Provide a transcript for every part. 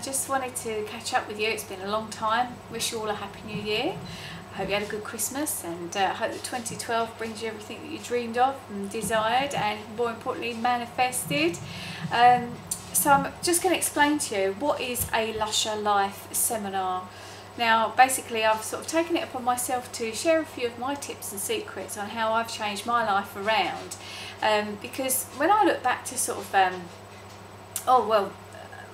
just wanted to catch up with you. It's been a long time. Wish you all a happy new year. I hope you had a good Christmas, and I hope that 2012 brings you everything that you dreamed of and desired, and more importantly manifested. So I'm just going to explain to you what is a Lusher Life seminar. Now basically I've sort of taken it upon myself to share a few of my tips and secrets on how I've changed my life around, because when I look back to sort of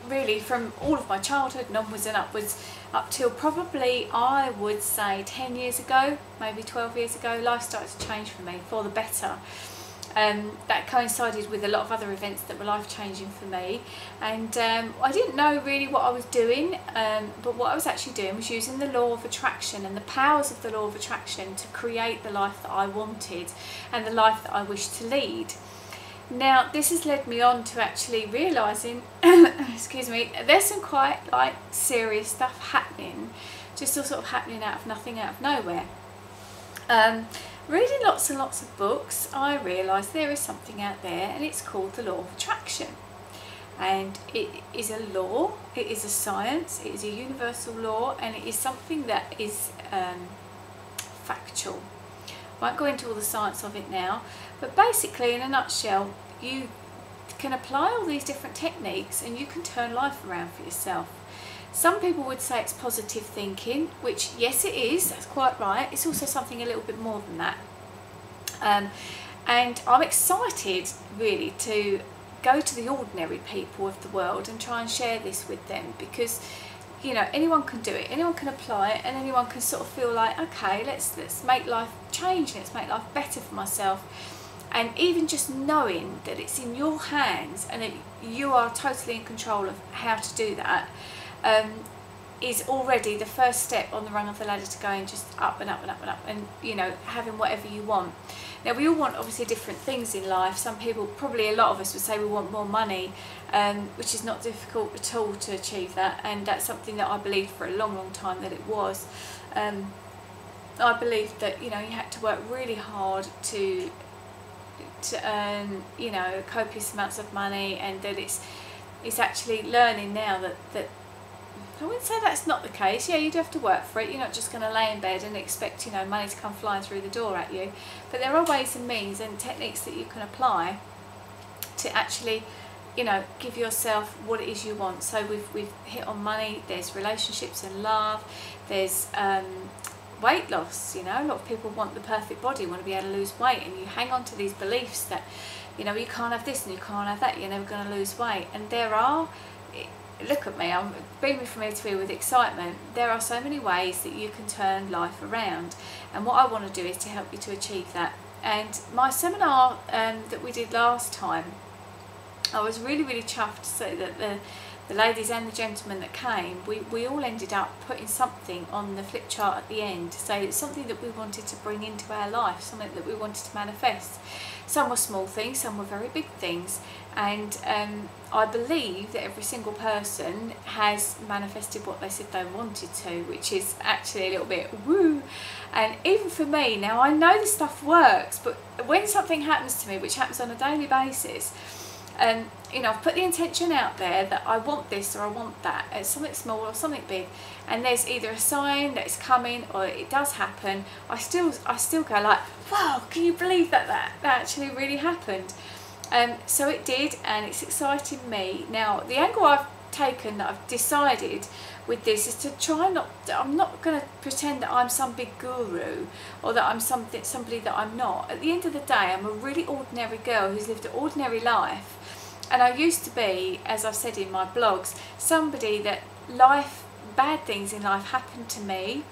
really from all of my childhood and onwards and upwards up till probably I would say 10 years ago, maybe 12 years ago, life started to change for me for the better. That coincided with a lot of other events that were life-changing for me, and I didn't know really what I was doing, but what I was actually doing was using the law of attraction and the powers of the law of attraction to create the life that I wanted and the life that I wished to lead. Now this has led me on to actually realising excuse me, there's some quite like serious stuff happening, just sort of happening out of nothing, out of nowhere. Reading lots and lots of books, I realised there is something out there, and it's called the law of attraction. And it is a law, it is a science, it is a universal law, and it is something that is factual. I won't go into all the science of it now, but basically in a nutshell, you can apply all these different techniques and you can turn life around for yourself. Some people would say it's positive thinking, which yes it is, that's quite right. It's also something a little bit more than that. And I'm excited really to go to the ordinary people of the world and try and share this with them, because you know, anyone can do it, anyone can apply it, and anyone can sort of feel like, okay, let's make life change, let's make life better for myself. And even just knowing that it's in your hands and that you are totally in control of how to do that, is already the first step on the rung of the ladder to going just up and up and up and up, and you know, having whatever you want. Now we all want obviously different things in life. Some people, probably a lot of us, would say we want more money, which is not difficult at all to achieve that, and that's something that I believed for a long time that it was. I believed that, you know, you had to work really hard to earn, you know, copious amounts of money, and that it's actually learning now that I wouldn't say that's not the case. Yeah, you do have to work for it. You're not just going to lay in bed and expect, you know, money to come flying through the door at you. But there are ways and means and techniques that you can apply to actually, you know, give yourself what it is you want. So we've hit on money. There's relationships and love. There's weight loss. You know, a lot of people want the perfect body, want to be able to lose weight, and you hang on to these beliefs that, you know, you can't have this and you can't have that. You're never going to lose weight. And there are. Look at me, I'm beaming from ear to ear with excitement. There are so many ways that you can turn life around, and what I want to do is to help you to achieve that. And my seminar that we did last time, I was really chuffed to say that the ladies and the gentlemen that came, we all ended up putting something on the flip chart at the end to say it's something that we wanted to bring into our life, something that we wanted to manifest. Some were small things, some were very big things, and I believe that every single person has manifested what they said they wanted to, which is actually a little bit woo. And even for me, now I know this stuff works, but when something happens to me, which happens on a daily basis, you know, I've put the intention out there that I want this or I want that. It's something small or something big, and there's either a sign that it's coming or it does happen. I still go like, wow, can you believe that actually really happened? So it did, and it's exciting me. Now the angle I've taken, that I've decided with this, is to try I'm not going to pretend that I'm some big guru or that I'm somebody that I'm not. At the end of the day, I'm a really ordinary girl who's lived an ordinary life, and I used to be, as I've said in my blogs, somebody that bad things in life happened to me,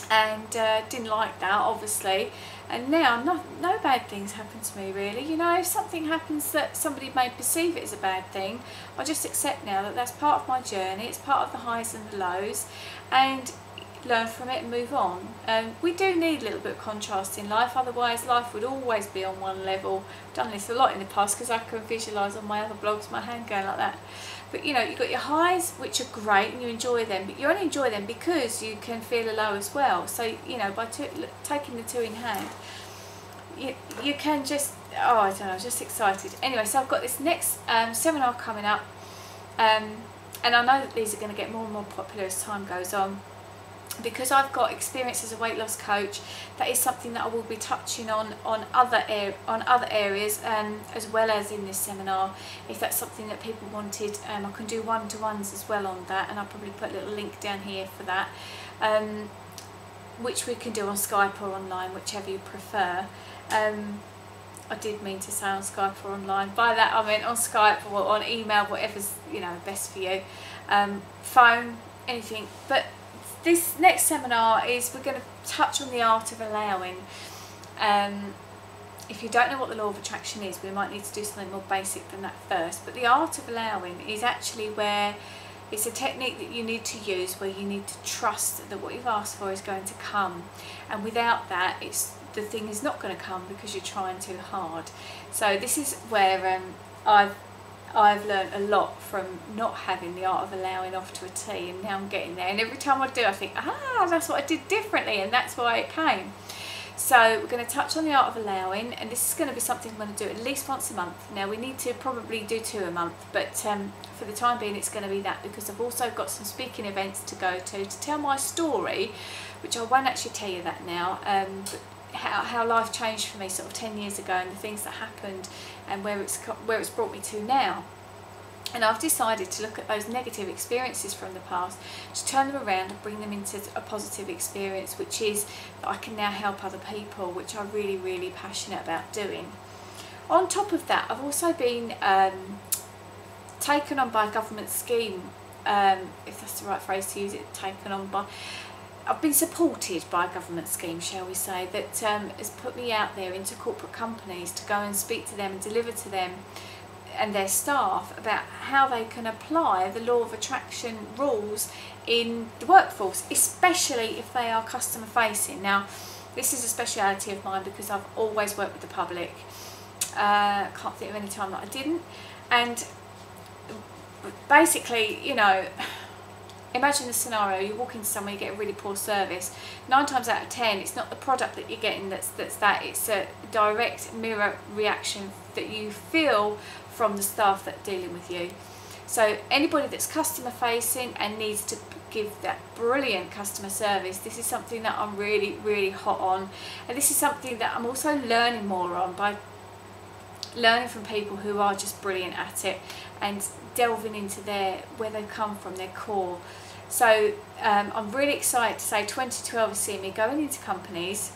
and didn't like that obviously, and now no bad things happen to me really. You know, if something happens that somebody may perceive it as a bad thing, I just accept now that that's part of my journey, it's part of the highs and the lows, and learn from it and move on. We do need a little bit of contrast in life, otherwise life would always be on one level. I've done this a lot in the past because I can visualise on my other blogs my hand going like that. But you know, you've got your highs, which are great, and you enjoy them, but you only enjoy them because you can feel a low as well. So you know, by taking the two in hand, you can just, oh I don't know, just excited. Anyway, so I've got this next seminar coming up, and I know that these are going to get more and more popular as time goes on. Because I've got experience as a weight loss coach, that is something that I will be touching on other areas, as well as in this seminar. If that's something that people wanted, I can do one-to-ones as well on that, and I'll probably put a little link down here for that, which we can do on Skype or online, whichever you prefer. I did mean to say on Skype or online. By that I meant on Skype or on email, whatever's, you know, best for you. Phone, anything. But this next seminar is, we're going to touch on the art of allowing. If you don't know what the law of attraction is, we might need to do something more basic than that first. But the art of allowing is actually where it's a technique that you need to use, where you need to trust that what you've asked for is going to come. And without that, the thing is not going to come because you're trying too hard. So this is where I've learned a lot from not having the art of allowing off to a T, and now I'm getting there. And every time I do, I think, that's what I did differently, and that's why it came. So we're going to touch on the art of allowing, and this is going to be something I'm going to do at least once a month. Now we need to probably do 2 a month, but for the time being it's going to be that, because I've also got some speaking events to go to tell my story, which I won't actually tell you that now, but how life changed for me sort of 10 years ago, and the things that happened, and where it's brought me to now. And I've decided to look at those negative experiences from the past, to turn them around and bring them into a positive experience, which is that I can now help other people, which I'm really, really passionate about doing. On top of that, I've also been taken on by a government scheme, if that's the right phrase to use it, taken on by... I've been supported by a government scheme, shall we say, that has put me out there into corporate companies to go and speak to them and deliver to them and their staff about how they can apply the law of attraction rules in the workforce, especially if they are customer facing. Now, this is a speciality of mine because I've always worked with the public. Can't think of any time that I didn't. And basically, you know, imagine the scenario: you walk into somewhere, you get a really poor service. 9 times out of 10, it's not the product that you're getting that's it's a direct mirror reaction that you feel from the staff that are dealing with you. So anybody that's customer facing and needs to give that brilliant customer service, this is something that I'm really, really hot on, and this is something that I'm also learning more on by learning from people who are just brilliant at it and delving into where they come from, their core. So I'm really excited to say 2012 has seen me going into companies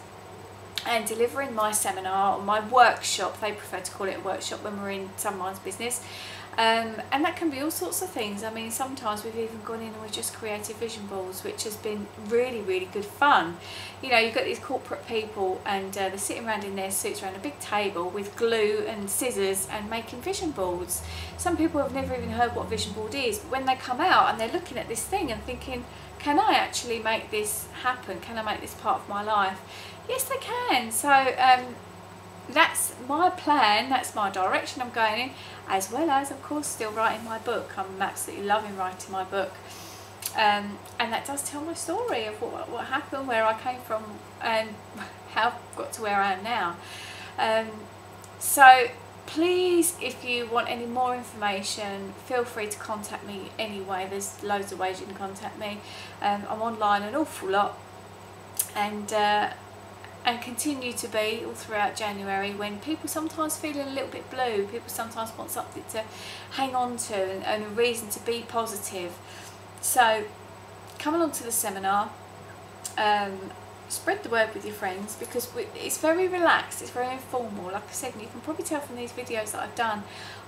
and delivering my seminar or my workshop. They prefer to call it a workshop when we're in someone's business, and that can be all sorts of things. I mean, sometimes we've even gone in and we've just created vision boards, which has been really, really good fun. You know, you've got these corporate people and they're sitting around in their suits around a big table with glue and scissors and making vision boards. Some people have never even heard what a vision board is, but when they come out and they're looking at this thing and thinking, can I actually make this happen? Can I make this part of my life? Yes, they can. So that's my plan, that's my direction I'm going in, as well as, of course, still writing my book. I'm absolutely loving writing my book, and that does tell my story of what happened, where I came from, and how I've got to where I am now. So please, if you want any more information, feel free to contact me anyway. There's loads of ways you can contact me. I'm online an awful lot, and continue to be all throughout January, when people sometimes feel a little bit blue, people sometimes want something to hang on to and a reason to be positive. So come along to the seminar, spread the word with your friends, because it's very relaxed, it's very informal. Like I said, and you can probably tell from these videos that I've done,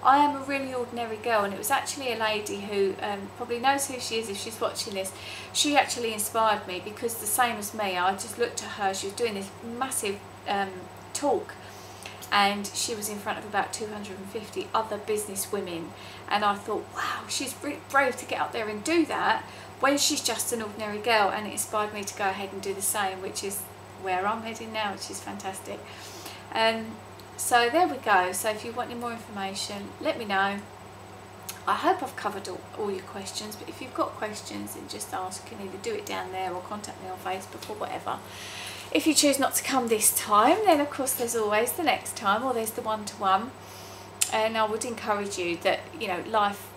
I am a really ordinary girl, and it was actually a lady who probably knows who she is if she's watching this. She actually inspired me, because the same as me, I just looked at her, she was doing this massive talk, and she was in front of about 250 other business women, and I thought, wow, she's really brave to get up there and do that when she's just an ordinary girl, and it inspired me to go ahead and do the same, which is where I'm heading now, which is fantastic. So there we go. So if you want any more information, let me know. I hope I've covered all your questions, but if you've got questions, then just ask. You can either do it down there or contact me on Facebook or whatever. If you choose not to come this time, then of course there's always the next time, or there's the one-to-one. And I would encourage you that, you know, life